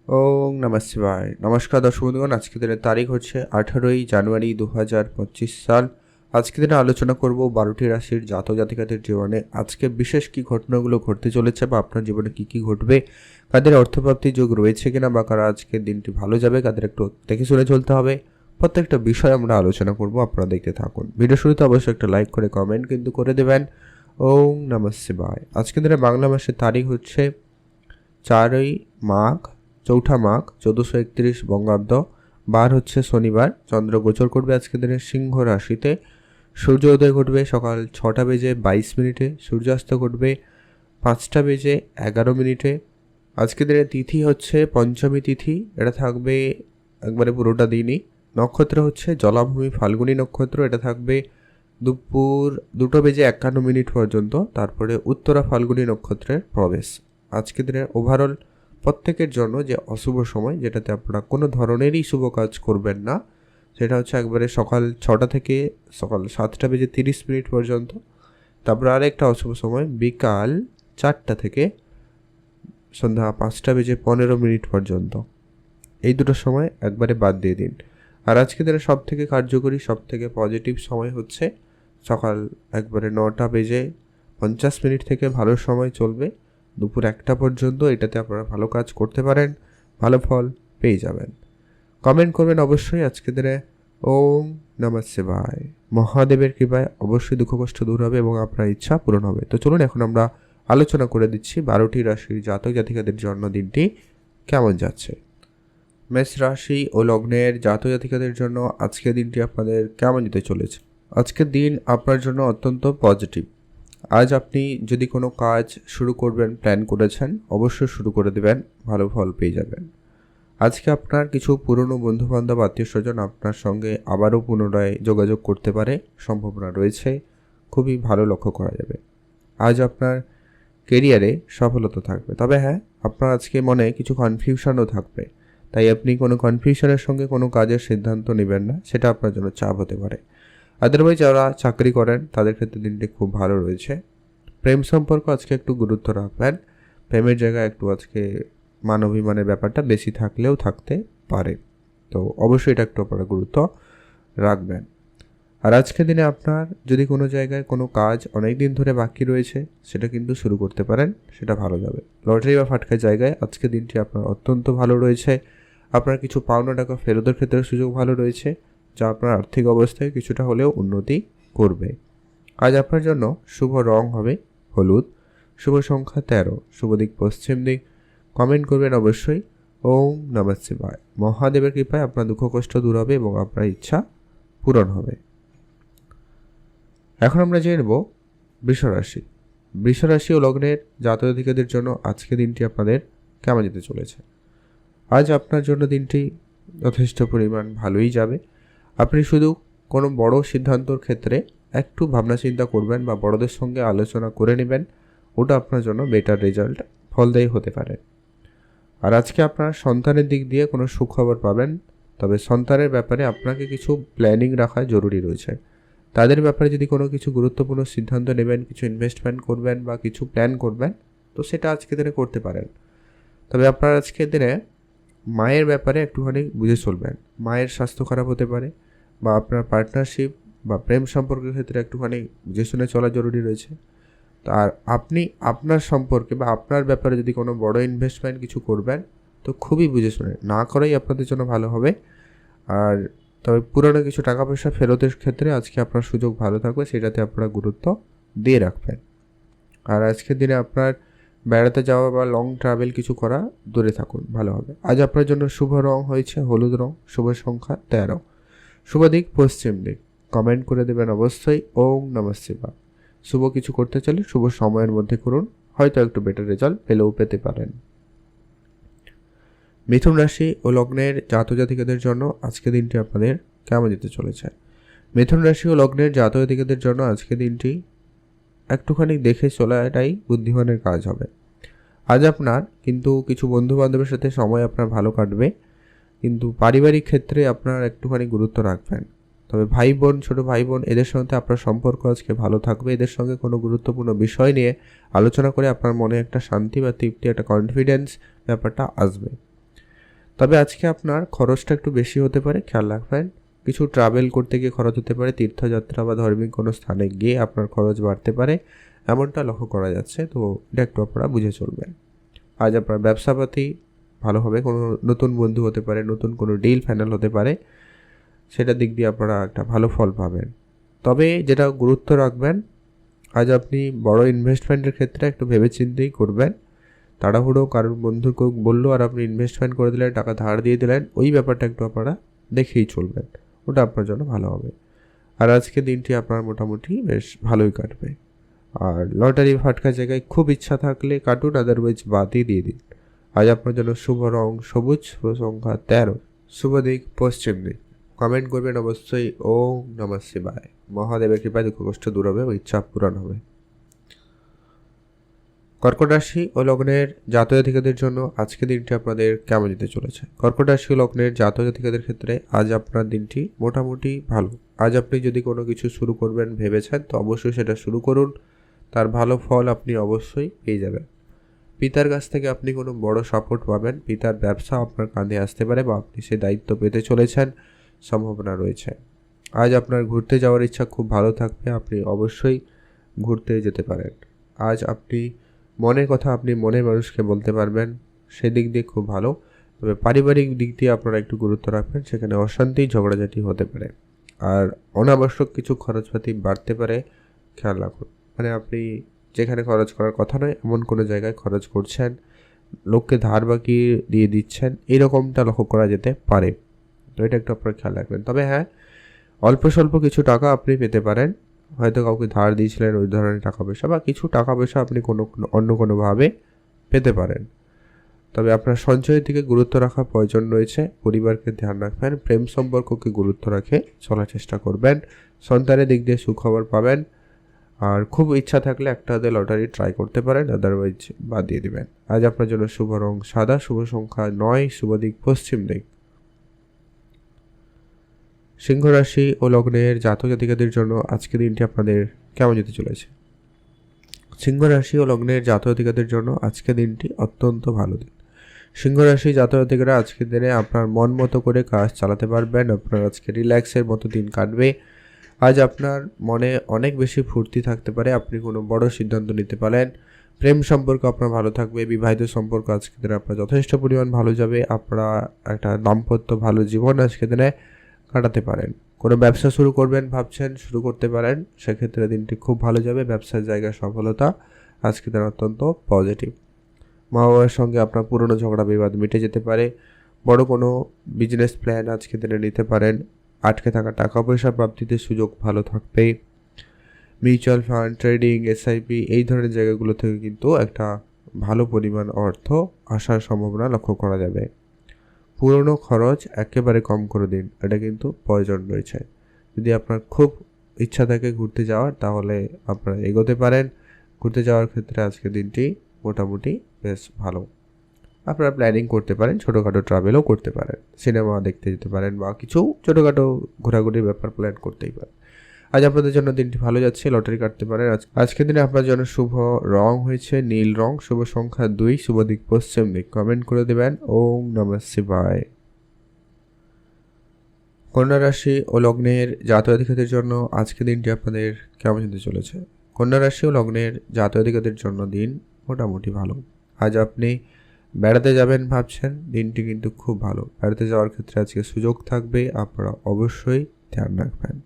ওং নমঃ শিবায়। নমস্কার দর্শক বন্ধুগণ, আজকের দিনের তারিখ হচ্ছে 18ই জানুয়ারি 2025 সাল। আজকের দিনে আলোচনা করব 12টি রাশির জাতক জাতিকাদের জীবনে আজকে বিশেষ কি ঘটনাগুলো ঘটতে চলেছে বা আপনার জীবনে কি কি ঘটবে, কাদের অর্থপ্রাপ্তির যোগ রয়েছে কিনা বা কারা আজকের দিনটি ভালো যাবে, কাদের একটু দেখে শুনে চলতে হবে। প্রত্যেকটা বিষয় আমরা আলোচনা করব, আপনারা দেখতে থাকুন। ভিডিও শুরুতে অবশ্যই একটা লাইক করে কমেন্ট কিন্তু করে দেবেন। ওং নমঃ শিবায়। আজকের দিনে বাংলা মাসের তারিখ হচ্ছে 4ই মাঘ, চৌঠা মাঘ 1431 বঙ্গাব্দ। বার হচ্ছে শনিবার। চন্দ্র গোচর করবে আজকের দিনে সিংহ রাশিতে। সূর্য উদয় ঘটবে সকাল 6টা বেজে 22 মিনিটে। সূর্যাস্ত ঘটবে 5টা বেজে 11 মিনিটে। আজকের দিনে তিথি হচ্ছে পঞ্চমী তিথি, এটা থাকবে একবারে পুরোটা দিনই। নক্ষত্র হচ্ছে জলাভূমি ফাল্গুনী নক্ষত্র, এটা থাকবে দুপুর 2টা বেজে 51 মিনিট পর্যন্ত। তারপরে উত্তরা ফাল্গুনী নক্ষত্রের প্রবেশ। আজকের দিনের ওভারঅল প্রত্যেকের জন্য যে অশুভ সময়, যেটাতে আপনারা কোনো ধরনেরই শুভ কাজ করবেন না, সেটা হচ্ছে একবারে সকাল 6টা থেকে সকাল 7টা বেজে 30 মিনিট পর্যন্ত। তারপর আরেকটা অশুভ সময় বিকাল 4টা থেকে সন্ধ্যা 5টা বেজে 15 মিনিট পর্যন্ত। এই দুটো সময় একবারে বাদ দিয়ে দিন। আর আজকে দিনে সব থেকে কার্যকরী, সব থেকে পজিটিভ সময় হচ্ছে সকাল একবারে 9টা বেজে 50 মিনিট থেকে ভালো সময় চলবে দুপুর 1টা পর্যন্ত। এটাতে আপনারা ভালো কাজ করতে পারেন, ভালো ফল পেয়ে যাবেন। কমেন্ট করবেন অবশ্যই আজকে দিনে ওং নমঃ শিবায়। মহাদেবের কৃপায় অবশ্যই দুঃখ কষ্ট দূর হবে এবং আপনার ইচ্ছা পূরণ হবে। তো চলুন এখন আমরা আলোচনা করে দিচ্ছি 12টি রাশির জাতক জাতিকাদের জন্মদিনটি কেমন যাচ্ছে। মেষ রাশি ও লগ্নের জাতক জাতিকাদের জন্য আজকের দিনটি আপনাদের কেমন যেতে চলেছে। আজকের দিন আপনার জন্য অত্যন্ত পজিটিভ। আজ আপনি যদি কোনো কাজ শুরু করবেন, প্ল্যান করেছেন, অবশ্যই শুরু করে দেবেন, ভালো ফল পেয়ে যাবেন। আজকে আপনার কিছু পুরনো বন্ধুবান্ধব আত্মীয় স্বজন আপনার সঙ্গে আবারও পুনরায় যোগাযোগ করতে পারে, সম্ভাবনা রয়েছে, খুবই ভালো লক্ষ্য করা যাবে। আজ আপনার কেরিয়ারে সফলতা থাকবে, তবে হ্যাঁ, আপনার আজকে মনে কিছু কনফিউশনও থাকবে, তাই আপনি কোনো কনফিউশনের সঙ্গে কোনো কাজের সিদ্ধান্ত নেবেন না, সেটা আপনার জন্য চাপ হতে পারে। আদারওয়াইজ যারা চাকরি করেন তাদের ক্ষেত্রে দিনটি খুব ভালো রয়েছে। প্রেম সম্পর্ক আজকে একটু গুরুত্ব রাখবেন। প্রেমের জায়গায় একটু আজকে মান অভিমানের ব্যাপারটা বেশি থাকলেও থাকতে পারে, তো অবশ্যই এটা একটু আপনারা গুরুত্ব রাখবেন। আর আজকের দিনে আপনার যদি কোনো জায়গায় কোনো কাজ অনেক দিন ধরে বাকি রয়েছে, সেটা কিন্তু শুরু করতে পারেন, সেটা ভালো যাবে। লটারি বা ফাটকা জায়গায় আজকের দিনটি আপনার অত্যন্ত ভালো রয়েছে। আপনার কিছু পাওনা টাকা ফেরতের ক্ষেত্রে সুযোগ ভালো রয়েছে, যা আপনার আর্থিক অবস্থায় কিছুটা হলেও উন্নতি করবে। আজ আপনার জন্য শুভ রং হবে হলুদ, শুভ সংখ্যা 13, শুভ দিক পশ্চিম দিক। কমেন্ট করবেন অবশ্যই ওং নমঃ শিবায়। মহাদেবের কৃপায় আপনার দুঃখ কষ্ট দূর হবে এবং আপনার ইচ্ছা পূরণ হবে। এখন আমরা জেনে নেব বৃষরাশি। বৃষরাশি ও লগ্নের জাতক জাতিকাদের জন্য আজকে দিনটি আপনাদের কেমন যেতে চলেছে। আজ আপনার জন্য দিনটি যথেষ্ট পরিমাণ ভালোই যাবে। আপনি শুধু কোনো বড় সিদ্ধান্তর ক্ষেত্রে একটু ভাবনা চিন্তা করবেন বা বড়দের সঙ্গে আলোচনা করে নেবেন, ওটা আপনার জন্য বেটার রেজাল্ট ফলদায়ী হতে পারে। আর আজকে আপনার সন্তানের দিক দিয়ে কোনো সুখবর পাবেন, তবে সন্তানের ব্যাপারে আপনাকে কিছু প্ল্যানিং রাখা জরুরি রয়েছে। তাদের ব্যাপারে যদি কোনো কিছু গুরুত্বপূর্ণ সিদ্ধান্ত নেবেন, কিছু ইনভেস্টমেন্ট করবেন বা কিছু প্ল্যান করবেন, তো সেটা আজকের দিনে করতে পারেন। তবে আপনার আজকের দিনে মায়ের ব্যাপারে একটুখানি বুঝে চলবেন। মায়ের স্বাস্থ্য খারাপ হতে পারে, বা আপনার পার্টনারশিপ বা প্রেম সম্পর্কের ক্ষেত্রে একটুখানি বুঝে শুনে চলা জরুরি রয়েছে। আর আপনি আপনার সম্পর্কে বা আপনার ব্যাপারে যদি কোনো বড় ইনভেস্টমেন্ট কিছু করবেন, তো খুবই বুঝে শুনে না করাই আপনাদের জন্য ভালো হবে। আর তবে পুরনো কিছু টাকা পয়সা ফেরতের ক্ষেত্রে আজকে আপনার সুযোগ ভালো থাকবে, সেটাতে আপনারা গুরুত্ব দিয়ে রাখবেন। আর আজকের দিনে আপনার বেড়াতে যাওয়া বা লং ট্রাভেল কিছু করা দূরে থাকুন, ভালো হবে। আজ আপনার জন্য শুভ রং হয়েছে হলুদ রং, শুভ সংখ্যা 13, শুভ দিক পশ্চিম দিক। কমেন্ট করে দেবেন অবশ্যই ওং নমঃ শিবায়। শুভ কিছু করতে চাইলে শুভ সময়ের মধ্যে করুন, হয়তো একটু বেটার রেজাল্ট পেলেও পেতে পারেন। মিথুন রাশি ও লগ্নের জাতক জাতিকাদের জন্য আজকের দিনটি আপনাদের কেমন যেতে চলেছে। মিথুন রাশি ও লগ্নের জাতক জাতিকাদের জন্য আজকের দিনটি একটুখানি দেখে চলাটাই বুদ্ধিমানের কাজ হবে। আজ আপনার কিন্তু কিছু বন্ধু বান্ধবের সাথে সময় আপনার ভালো কাটবে, কিন্তু পারিবারিক ক্ষেত্রে আপনার একটুখানি গুরুত্ব রাখবেন। তবে ভাই বোন, ছোটো ভাই বোন, এদের সঙ্গে আপনার সম্পর্ক আজকে ভালো থাকবে। এদের সঙ্গে কোনো গুরুত্বপূর্ণ বিষয় নিয়ে আলোচনা করে আপনার মনে একটা শান্তি বা তৃপ্তি, একটা কনফিডেন্স ব্যাপারটা আসবে। তবে আজকে আপনার খরচটা একটু বেশি হতে পারে, খেয়াল রাখবেন। কিছু ট্রাভেল করতে গিয়ে খরচ হতে পারে, তীর্থযাত্রা বা ধার্মিক কোনো স্থানে গিয়ে আপনার খরচ বাড়তে পারে, এমনটা লক্ষ্য করা যাচ্ছে। তো এটা একটু আপনারা বুঝে চলবেন। আজ আপনার ব্যবসাপাতি ভালো হবে, কোনো নতুন বন্ধু হতে পারে, নতুন কোনো ডিল ফাইনাল হতে পারে, সেটার দিক দিয়ে আপনারা একটা ভালো ফল পাবেন। তবে যেটা গুরুত্ব রাখবেন, আজ আপনি বড় ইনভেস্টমেন্টের ক্ষেত্রে একটু ভেবেচিন্তেই করবেন। তাড়াহুড়ো কারোর বন্ধুকে বললো আর আপনি ইনভেস্টমেন্ট করে দিলেন, টাকা ধার দিয়ে দিলেন, ওই ব্যাপারটা একটু আপনারা দেখেই চলবেন, ওটা আপনার জন্য ভালো হবে। আর আজকে দিনটি আপনার মোটামুটি বেশ ভালোই কাটবে। আর লটারি ফাটকা জায়গায় খুব ইচ্ছা থাকলে কাটুন, আদারওয়াইজ বাদই দিয়ে দিন। আজ আপনার জন্য শুভ রং সবুজ, শুভ সংখ্যা 13, শুভ দিক পশ্চিম দিক। কমেন্ট করবেন অবশ্যই ওম নমঃ শিবায়। মহাদেবের কৃপায় দুঃখ কষ্ট দূর হবে ও ইচ্ছা পূরণ হবে। কর্কট রাশি ও লগ্নের জাতক-জাতিকাদের জন্য আজকের দিনটি আপনাদের কেমন যেতে চলেছে? কর্কট রাশি ও লগ্নের জাতক-জাতিকাদের ক্ষেত্রে আজ আপনার দিনটি মোটামুটি ভালো। আজ আপনি যদি কোনো কিছু শুরু করবেন ভেবেছেন, তো অবশ্যই সেটা শুরু করুন, তার ভালো ফল আপনি অবশ্যই পেয়ে যাবেন। পিতার কাছ থেকে আপনি কোনো বড় সাপোর্ট পাবেন, পিতার ব্যবসা আপনার কাঁধে আসতে পারে বা আপনি সে দায়িত্ব পেতে চলেছেন, সম্ভাবনা রয়েছে। আজ আপনার ঘুরতে যাওয়ার ইচ্ছা খুব ভালো থাকবে, আপনি অবশ্যই ঘুরতে যেতে পারেন। আজ আপনি মনের কথা আপনি মনের মানুষকে বলতে পারবেন, সেদিক দিয়ে খুব ভালো। তবে পারিবারিক দিক দিয়ে আপনারা একটু গুরুত্ব রাখবেন, সেখানে অশান্তি ঝগড়াঝাটি হতে পারে। আর অনাবশ্যক কিছু খরচপাতি বাড়তে পারে, খেয়াল রাখুন। মানে আপনি যেখানে খরচ করার কথা নয় এমন কোনো জায়গায় খরচ করছেন, লোককে ধার বাকি দিয়ে দিচ্ছেন, এরকমটা লক্ষ্য করা যেতে পারে। তো এটা একটু আপনারা খেয়াল রাখবেন। তবে হ্যাঁ, অল্প স্বল্প কিছু টাকা আপনি পেতে পারেন, হয়তো কাউকে ধার দিয়েছিলেন ওই ধরনের টাকা পয়সা, বা কিছু টাকা পয়সা আপনি অন্য কোনোভাবে পেতে পারেন। তবে আপনার সঞ্চয়ের দিকে গুরুত্ব রাখা প্রয়োজন রয়েছে, পরিবারকে ধ্যান রাখবেন, প্রেম সম্পর্ককে গুরুত্ব রাখে চলার চেষ্টা করবেন, সন্তানের দিক দিয়ে সুখবর পাবেন। আর খুব ইচ্ছা থাকলে একটা হাতে লটারি ট্রাই করতে পারেন, আদারওয়াইজ বাদ দিয়ে দেবেন। আজ আপনার জন্য শুভ রং সাদা, শুভ সংখ্যা 9, শুভ দিক পশ্চিম দিক। সিংহ রাশি ও লগ্নের জাতক জাতিকাদের জন্য আজকের দিনটি আপনাদের কেমন যেতে চলেছে? সিংহ রাশি ও লগ্নের জাতক জাতিকাদের জন্য আজকের দিনটি অত্যন্ত ভালো দিন। সিংহ রাশি জাতক জাতিকারা আজকের দিনে আপনার মন মতো করে কাজ চালাতে পারবেন, আপনার আজকে রিল্যাক্সের মতো দিন কাটবে। আজ আপনার মনে অনেক বেশি ফুর্তি থাকতে পারে, আপনি কোনো বড় সিদ্ধান্ত নিতে পারেন, প্রেম সম্পর্ক আপনার ভালো থাকবে, বিবাহিত সম্পর্ক আজকের দিনে আপনার যথেষ্ট পরিমাণ ভালো যাবে, আপনারা একটা দাম্পত্য ভালো জীবন আজকের দিনে কাটাতে পারেন। কোনো ব্যবসা শুরু করবেন ভাবছেন, শুরু করতে পারেন, সেক্ষেত্রে দিনটি খুব ভালো যাবে, ব্যবসার জায়গায় সফলতা আজকের দিন অত্যন্ত পজিটিভ। মা বাবার সঙ্গে আপনার পুরনো ঝগড়া বিবাদ মিটে যেতে পারে, বড় কোনো বিজনেস প্ল্যান আজকের দিনে নিতে পারেন, আটকে থাকা টাকা পয়সা প্রাপ্তিতে সুযোগ ভালো থাকবে। মিউচুয়াল ফান্ড, ট্রেডিং, এসআইপি এই ধরনের জায়গাগুলো থেকে কিন্তু একটা ভালো পরিমাণ অর্থ আসার সম্ভাবনা লক্ষ্য করা যাবে। পুরনো খরচ একেবারে কম করে দিন, এটা কিন্তু প্রয়োজন রয়েছে। যদি আপনার খুব ইচ্ছা থাকে ঘুরতে যাওয়ার, তাহলে আপনারা এগোতে পারেন। ঘুরতে যাওয়ার ক্ষেত্রে আজকের দিনটি মোটামুটি বেশ ভালো। আপনারা প্ল্যানিং করতে পারেন, ছোটোখাটো ট্রাভেলও করতে পারেন, সিনেমা দেখতে যেতে পারেন বা কিছু ছোটোখাটো ঘোরাঘুরির ব্যাপার প্ল্যান করতেই পারেন। আজ আপনাদের জন্য দিনটি ভালো যাচ্ছে, লটারি কাটতে পারেন। আজকের দিনে আপনার জন্য শুভ রং হয়েছে নীল রং, শুভ সংখ্যা 2, শুভ দিক পশ্চিম দিক। কমেন্ট করে দেবেন ওম নমঃ শিবায়। কন্যা রাশি ও লগ্নের জাতক-জাতিকাদের জন্য আজকের দিনটি আপনাদের কেমন যেতে চলেছে? কন্যা রাশি ও লগ্নের জাতক-জাতিকাদের জন্য দিন মোটামুটি ভালো। আজ আপনি বেড়াতে যাবেন ভাবছেন, দিনটি কিন্তু খুব ভালো। বেড়াতে যাওয়ার ক্ষেত্রে আজকে সুযোগ থাকবে, আপনারা অবশ্যই ধ্যান রাখবেন।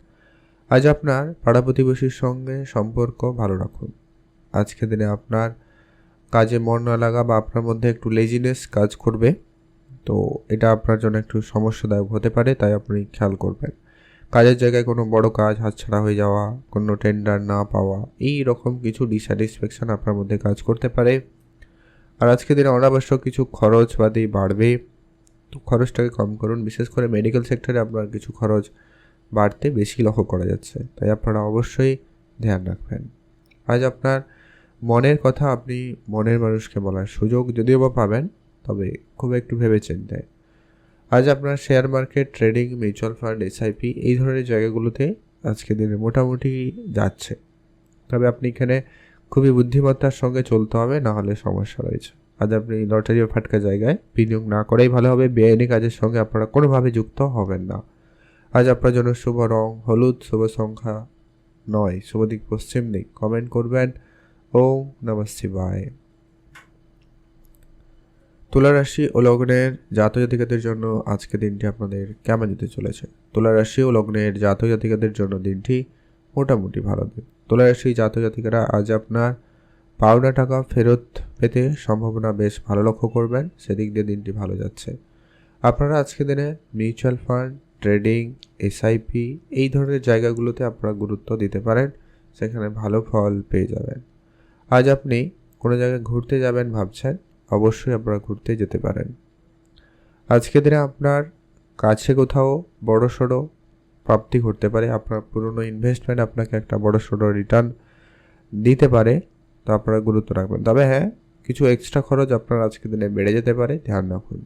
আজ আপনার পাড়া প্রতিবেশীর সঙ্গে সম্পর্ক ভালো রাখুন। আজকের দিনে আপনার কাজে মন না লাগা বা আপনার মধ্যে একটু লেজিনেস কাজ করবে, তো এটা আপনার জন্য একটু সমস্যাদায়ক হতে পারে, তাই আপনি খেয়াল করবেন। কাজের জায়গায় কোনো বড় কাজ হাতছাড়া হয়ে যাওয়া, কোনো টেন্ডার না পাওয়া, এই রকম কিছু ডিস্যাটিসফ্যাকশন আপনার মধ্যে কাজ করতে পারে। আর আজকের দিনে অনাবশ্যক কিছু খরচপাতি বাড়বে, তো খরচটাকে কম করুন। বিশেষ করে মেডিকেল সেক্টরে আপনার কিছু খরচ বাড়তে বেশি লক্ষ্য করা যাচ্ছে, তাই আপনারা অবশ্যই ধ্যান রাখবেন। আজ আপনার মনের কথা আপনি মনের মানুষকে বলার সুযোগ যদিও বা পাবেন, তবে খুব একটু ভেবে চিন্তে। আজ আপনার share market, trading, mutual fund, SIP এই ধরনের জায়গাগুলোতে আজকের দিনে মোটামুটি যাচ্ছে, তবে আপনি এখানে খুবই বুদ্ধিমত্তার সঙ্গে চলতে হবে, না হলে সমস্যা রয়েছে। আজ আপনি লটারি বা ফাটকা জায়গায় বিনিয়োগ না করাই ভালো হবে। বেআইনি কাজের সঙ্গে আপনারা কোনোভাবে যুক্ত হবেন না। আজ আপনার জন্য শুভ রং হলুদ, শুভ সংখ্যা 9, শুভ দিক পশ্চিম দিক। কমেন্ট করবেন ওম নমঃ শিবায়। তুলা রাশি ও লগ্নের জাতক জাতিকাদের জন্য আজকে দিনটি আপনাদের কেমন যেতে চলেছে? তুলা রাশি ও লগ্নের জাতক জাতিকাদের জন্য দিনটি মোটামুটি ভালো দিন। তুলা রাশি জাতক জাতিকারা আজ আপনার পাওনা টাকা ফেরত পেতে সম্ভাবনা বেশ ভালো লক্ষ্য করবেন, সেদিক দিয়ে দিনটি ভালো যাচ্ছে। আপনারা আজকে দিনে মিউচুয়াল ফান্ড, ট্রেডিং, এসআইপি এই ধরনের জায়গাগুলোতে আপনারা গুরুত্ব দিতে পারেন, সেখানে ভালো ফল পেয়ে যাবেন। আজ আপনি কোনো জায়গায় ঘুরতে যাবেন ভাবছেন, অবশ্যই আপনারা ঘুরতে যেতে পারেন। আজকে দিনে আপনার কাছে কোথাও বড়সড় প্রাপ্তি ঘটতে পারে। আপনার পুরনো ইনভেস্টমেন্ট আপনাকে একটা বড়সড় রিটার্ন দিতে পারে, তো আপনারা গুরুত্ব রাখবেন। তবে হ্যাঁ, কিছু এক্সট্রা খরচ আপনার আজকে দিনে বেড়ে যেতে পারে, ধ্যান রাখুন।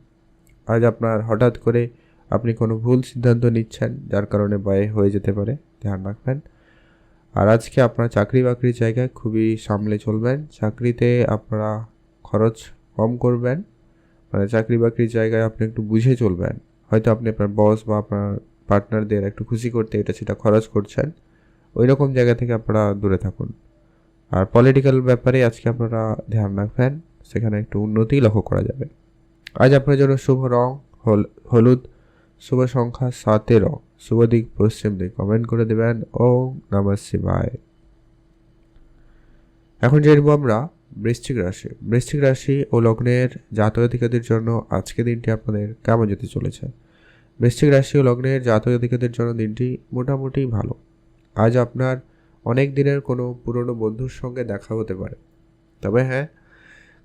আজ আপনার হঠাৎ করে আপনি কোনো ভুল সিদ্ধান্ত নিচ্ছেন, যার কারণে ব্যয় হয়ে যেতে পারে, ধ্যান রাখবেন। আর আজকে আপনার চাকরি বাকরির জায়গায় খুবই সামলে চলবেন। চাকরিতে আপনারা খরচ কম করবেন, মানে চাকরি বাকরির জায়গায় আপনি একটু বুঝে চলবেন। হয়তো আপনি আপনার বস বা আপনার পার্টনারদের একটু খুশি করতে এটা সেটা খরচ করছেন, ওই রকম জায়গা থেকে আপনারা দূরে থাকুন। আর পলিটিক্যাল ব্যাপারে আজকে আপনারা ধ্যান রাখবেন, সেখানে একটু উন্নতি লক্ষ্য করা যাবে। আজ আপনার জন্য শুভ রং হলুদ, শুভ সংখ্যা 17, শুভ দিক পশ্চিম দিক। কমেন্ট করে দেবেন ওম নমঃ শিবায়। এখন জানবো আমরা বৃশ্চিক রাশি ও লগ্নের জাতক জাতিকাদের জন্য আজকে দিনটি আপনাদের কেমন যেতে চলেছে? বৃশ্চিক রাশি ও লগ্নের জাতক জাতিকাদের জন্য দিনটি মোটামুটি ভালো। আজ আপনার অনেক দিনের কোনো পুরনো বন্ধুর সঙ্গে দেখা হতে পারে। তবে হ্যাঁ,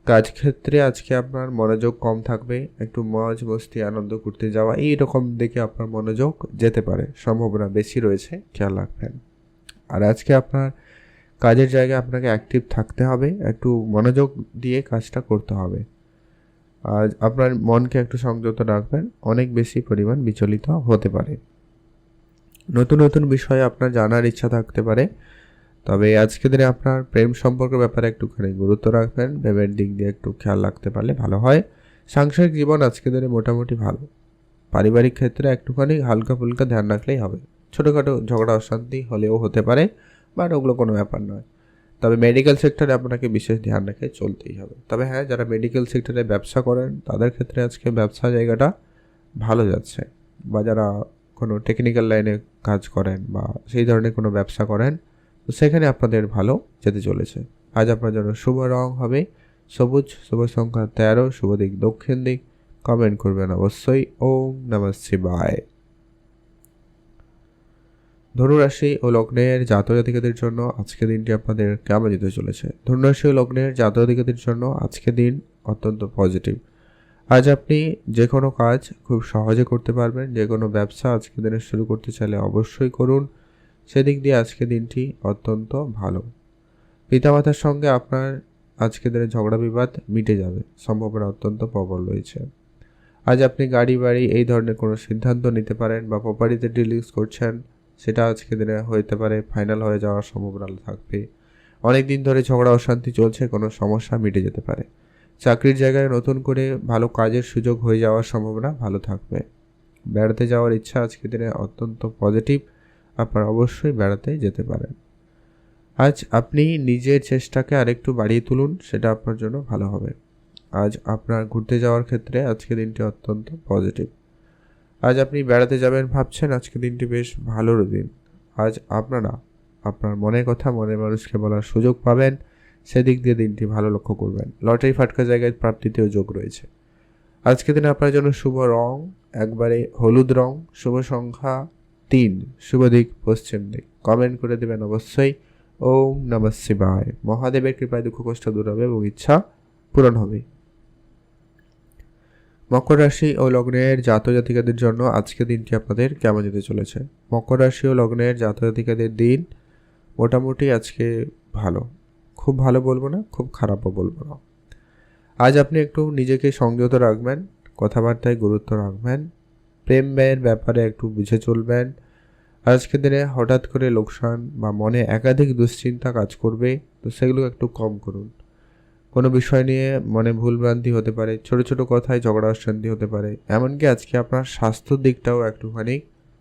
কাজক্ষেত্রে আজকে আপনার মনোযোগ কম থাকবে, একটু মজ মস্তি আনন্দ করতে যাওয়া এই রকম দিকে আপনার মনোযোগ যেতে পারে, সম্ভাবনা বেশি রয়েছে, খেয়াল রাখবেন। আর আজকে আপনার কাজের জায়গায় আপনাকে অ্যাক্টিভ থাকতে হবে, একটু মনোযোগ দিয়ে কাজটা করতে হবে। আজ আপনার মনকে একটু সংযত রাখবেন, অনেক বেশি পরিমাণ বিচলিত হতে পারে। নতুন নতুন বিষয়ে আপনার জানার ইচ্ছা থাকতে পারে, তবে আজকে দিনে আপনার প্রেম সম্পর্কের ব্যাপারে একটুখানি গুরুত্ব রাখবেন, প্রেমের দিক দিয়ে একটু খেয়াল রাখতে পারলে ভালো হয়। সাংসারিক জীবন আজকে দিনে মোটামুটি ভালো। পারিবারিক ক্ষেত্রে একটুখানি হালকা ফুলকা ধ্যান রাখলেই হবে। ছোটোখাটো ঝগড়া অশান্তি হলেও হতে পারে, বাট ওগুলো কোনো ব্যাপার নয়। তবে মেডিকেল সেক্টরে আপনাকে বিশেষ ধ্যান রেখে চলতেই হবে। তবে হ্যাঁ, যারা মেডিকেল সেক্টরে ব্যবসা করেন তাদের ক্ষেত্রে আজকে ব্যবসা জায়গাটা ভালো যাচ্ছে, বা যারা কোনো টেকনিক্যাল লাইনে কাজ করেন বা সেই ধরনের কোনো ব্যবসা করেন, তো সেখানে আপনাদের ভালো যেতে চলেছে। আজ আপনার জন্য শুভ রং হবে সবুজ, শুভ সংখ্যা 13, শুভ দিক দক্ষিণ দিক। কমেন্ট করবেন অবশ্যই ওম নমঃ শিবায়। ধনুরাশি ও লগ্নের জাতক জাতিকাদের জন্য আজকে দিনটি আপনাদের কেমন যেতে চলেছে? ধনুরাশি ও লগ্নের জাতক জাতিকাদের জন্য আজকে দিন অত্যন্ত পজিটিভ। আজ আপনি যে কোনো কাজ খুব সহজে করতে পারবেন। যে কোনো ব্যবসা আজকে দিনে শুরু করতে চাইলে অবশ্যই করুন, সেদিক দিয়ে আজকে দিনটি অত্যন্ত ভালো। পিতামাতার সঙ্গে আপনার আজকে দিনে ঝগড়া বিবাদ মিটে যাবে, সম্ভাবনা অত্যন্ত প্রবল রয়েছে। আজ আপনি গাড়ি বাড়ি এই ধরনের কোনো সিদ্ধান্ত নিতে পারেন, বা প্রপার্টিতে ডিলিংস করছেন, সেটা আজকে দিনে হতে পারে ফাইনাল হয়ে যাওয়ার সম্ভাবনা থাকবে। অনেক দিন ধরে ঝগড়া অশান্তি চলছে, কোনো সমস্যা মিটে যেতে পারে। চাকরির জায়গায় নতুন করে ভালো কাজের সুযোগ হয়ে যাওয়ার সম্ভাবনা ভালো থাকবে। বেড়াতে যাওয়ার ইচ্ছা আজকে দিনে অত্যন্ত পজিটিভ, আপনারা অবশ্যই বেড়াতে যেতে পারেন। আজ আপনি নিজের চেষ্টাকে আরেকটু বাড়িয়ে তুলুন, সেটা আপনার জন্য ভালো হবে। আজ আপনার ঘুরতে যাওয়ার ক্ষেত্রে আজকে দিনটি অত্যন্ত পজিটিভ। আজ আপনি বেড়াতে যাবেন ভাবছেন, আজকে দিনটি বেশ ভালো দিন। আজ আপনারা আপনার মনের কথা মনের মানুষকে বলার সুযোগ পাবেন, সেদিক দিয়ে দিনটি ভালো লক্ষ্য করবেন। লটারি ফাটকা জায়গায় প্রাপ্তিতেও যোগ রয়েছে। আজকে দিনে আপনার জন্য শুভ রং একবারে হলুদ রং, শুভ সংখ্যা 3, শুভ দিক পশ্চিম দিক। কমেন্ট করে দেবেন অবশ্যই ওম নমঃ শিবায়। মহাদেবের কৃপায় দুঃখ কষ্ট দূর হবে এবং ইচ্ছা পূরণ হবে। মকর রাশি ও লগ্নের জাতক জাতিকাদের জন্য আজকে দিনটি আপনাদের কেমন যেতে চলেছে? মকর রাশি ও লগ্নের জাতক জাতিকাদের দিন মোটামুটি আজকে ভালো, খুব ভালো বলবো না, খুব খারাপও বলবো না। আজ আপনি একটু নিজেকে সংযত রাখবেন, কথাবার্তায় গুরুত্ব রাখবেন, প্রেম ব্যয়ের ব্যাপারে একটু বুঝে চলবেন। আজকে দিনে হঠাৎ করে লোকসান বা মনে একাধিক দুশ্চিন্তা কাজ করবে, তো সেগুলো একটু কম করুন। কোনো বিষয় নিয়ে মনে ভুলভ্রান্তি হতে পারে, ছোট ছোট কথায় ঝগড়া অশান্তি হতে পারে, এমনকি আজকে আপনার স্বাস্থ্যর দিকটাও একটুখানি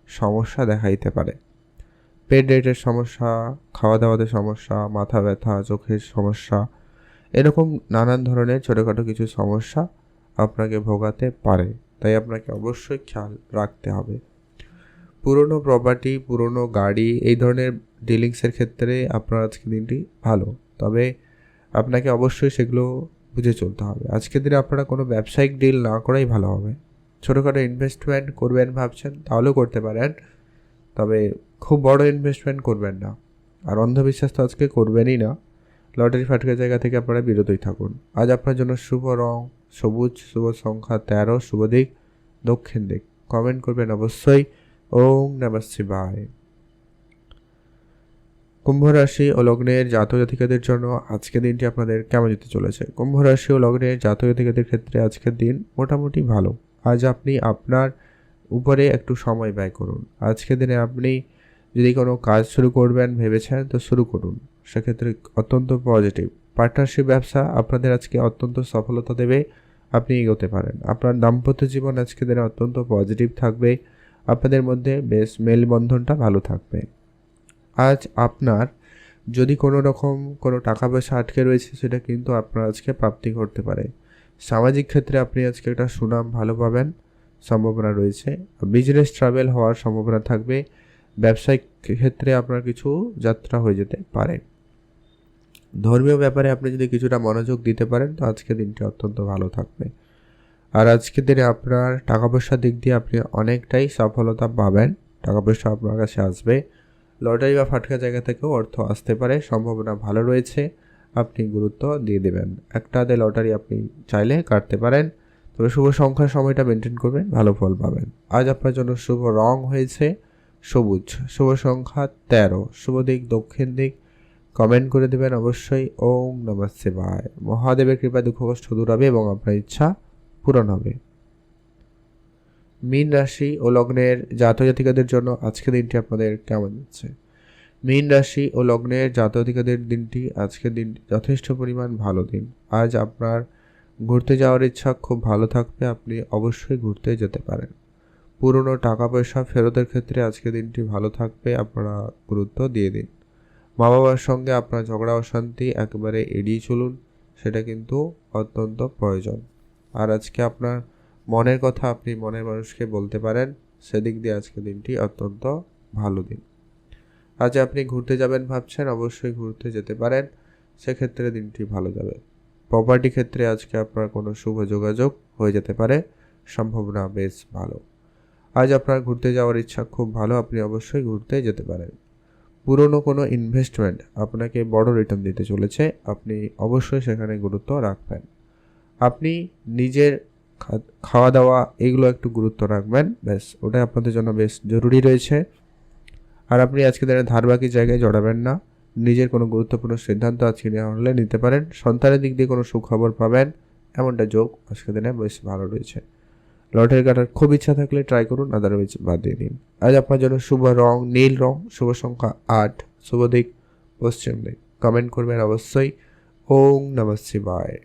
সমস্যা দেখা দিতে পারে। পেট রেটের সমস্যা, খাওয়া দাওয়াতে সমস্যা, মাথা ব্যথা, চোখের সমস্যা, এরকম নানান ধরনের ছোটোখাটো কিছু সমস্যা আপনাকে ভোগাতে পারে। তাই আপনাকে অবশ্যই খেয়াল রাখতে হবে। পুরনো প্রপার্টি, পুরনো গাড়ি, এই ধরনের ডিলিংসের ক্ষেত্রে আপনার আজকের দিনটি ভালো, তবে আপনাকে অবশ্যই সেগুলো বুঝে চলতে হবে। আজকের দিনে আপনারা কোনো ব্যবসায়িক ডিল না করাই ভালো হবে। ছোটোখাটো ইনভেস্টমেন্ট করবেন ভাবছেন তাহলেও করতে পারেন, তবে খুব বড় ইনভেস্টমেন্ট করবেন না। আর অন্ধবিশ্বাস তো আজকে করবেনই না। লটারি ফাটকের জায়গা থেকে আপনারা বিরতই থাকুন। আজ আপনার জন্য শুভ রং সবুজ, শুভ সংখ্যা 13, শুভ দিক দক্ষিণ দিক। কমেন্ট করবেন অবশ্যই ওম নমঃ শিবায়। কুম্ভ রাশি ও লগ্নের জাতক জাতিকাদের জন্য আজকের দিনটি আপনাদের কেমন যেতে চলেছে? কুম্ভ রাশি ও লগ্নের জাতক জাতিকাদের ক্ষেত্রে আজকের দিন মোটামুটি ভালো। আজ আপনি আপনার উপরে একটু সময় ব্যয় করুন। আজকের দিনে আপনি যদি কোনো কাজ শুরু করবেন ভেবেছেন তো শুরু করুন, সেক্ষেত্রে অত্যন্ত পজিটিভ। পার্টনারশিপ ব্যবসা আপনাদের আজকে অত্যন্ত সফলতা দেবে, আপনি এগোতে পারেন। আপনার দাম্পত্য জীবন আজকের দিনে অত্যন্ত পজিটিভ থাকবে, আপনাদের মধ্যে বেশ মেলবন্ধনটা ভালো থাকবে। আজ আপনার যদি কোনো রকম কোনো টাকা পয়সা আটকে রয়েছে সেটা কিন্তু আপনার আজকে প্রাপ্তি করতে পারে। সামাজিক ক্ষেত্রে আপনি আজকে একটা সুনাম ভালো পাবেন, সম্ভাবনা রয়েছে। বিজনেস ট্রাভেল হওয়ার সম্ভাবনা থাকবে। ব্যবসায়িক ক্ষেত্রে আপনার কিছু যাত্রা হয়ে যেতে পারে। ধর্মীয় ব্যাপারে আপনি যদি কিছুটা মনোযোগ দিতে পারেন তো আজকের দিনটি অত্যন্ত ভালো থাকবে। আর আজকের দিনে আপনার টাকা পয়সার দিক দিয়ে আপনি অনেকটাই সফলতা পাবেন, টাকা পয়সা আপনার কাছে আসবে। লটারি বা ফাটকা জায়গা থেকেও অর্থ আসতে পারে, সম্ভাবনা ভালো রয়েছে, আপনি গুরুত্ব দিয়ে দেবেন। একটা হাতে লটারি আপনি চাইলে কাটতে পারেন, তবে শুভ সংখ্যার সময়টা মেনটেন করবেন, ভালো ফল পাবেন। আজ আপনার জন্য শুভ রং হয়েছে সবুজ, শুভ সংখ্যা 13, শুভ দিক দক্ষিণ দিক। কমেন্ট করে দেবেন অবশ্যই ওম নমঃ শিবায়। মহাদেবের কৃপা দুঃখ কষ্ট দূর হবে এবং আপনার ইচ্ছা পূরণ হবে। মীন রাশি ও লগ্নের জাতক জাতিকাদের জন্য আজকের দিনটি আপনাদের কেমন যাচ্ছে? মীন রাশি ও লগ্নের জাতক জাতিকাদের দিনটি আজকের দিনটি যথেষ্ট পরিমাণ ভালো দিন। আজ আপনার ঘুরতে যাওয়ার ইচ্ছা খুব ভালো থাকবে, আপনি অবশ্যই ঘুরতে যেতে পারেন। পুরনো টাকা পয়সা ফেরতের ক্ষেত্রে আজকের দিনটি ভালো থাকবে, আপনারা গুরুত্ব দিয়ে দিন। মা বাবার সঙ্গে আপনার ঝগড়া অশান্তি একেবারে এড়িয়ে চলুন, সেটা কিন্তু অত্যন্ত প্রয়োজন। আর আজকে আপনার মনের কথা আপনি মনের মানুষকে বলতে পারেন, সেদিক দিয়ে আজকে দিনটি অত্যন্ত ভালো দিন। আজ আপনি ঘুরতে যাবেন ভাবছেন, অবশ্যই ঘুরতে যেতে পারেন, সেক্ষেত্রে দিনটি ভালো যাবে। প্রপার্টি ক্ষেত্রে আজকে আপনার কোনো শুভ যোগাযোগ হয়ে যেতে পারে, সম্ভাবনা বেশ ভালো। আজ আপনার ঘুরতে যাওয়ার ইচ্ছা খুব ভালো, আপনি অবশ্যই ঘুরতে যেতে পারেন। পুরনো কোনো ইনভেস্টমেন্ট আপনাকে বড় রিটার্ন দিতে চলেছে, আপনি অবশ্যই সেখানে গুরুত্ব রাখবেন। আপনি নিজের খাওয়া দাওয়া এগুলো একটু গুরুত্ব রাখবেন, ব্যাস ওটাই আপনাদের জন্য বেশ জরুরি রয়েছে। আর আপনি আজকে দিনে ধারবাকি জায়গায় জড়াবেন না। নিজের কোনো গুরুত্বপূর্ণ সিদ্ধান্ত আজকে নেওয়া হলে নিতে পারেন। সন্তানের দিক দিয়ে কোনো সুখবর পাবেন, এমনটা যোগ আজকে দিনে বেশ ভালো রয়েছে। লটারি কাটার খুব ইচ্ছা থাকলে ট্রাই করুন, আদারওয়াইজ বাদ দিয়ে দিন। আজ আপনার জন্য শুভ রং নীল রং, শুভ সংখ্যা 8, শুভ দিক পশ্চিম দিক। কমেন্ট করবেন অবশ্যই ওম নমঃ শিবায়।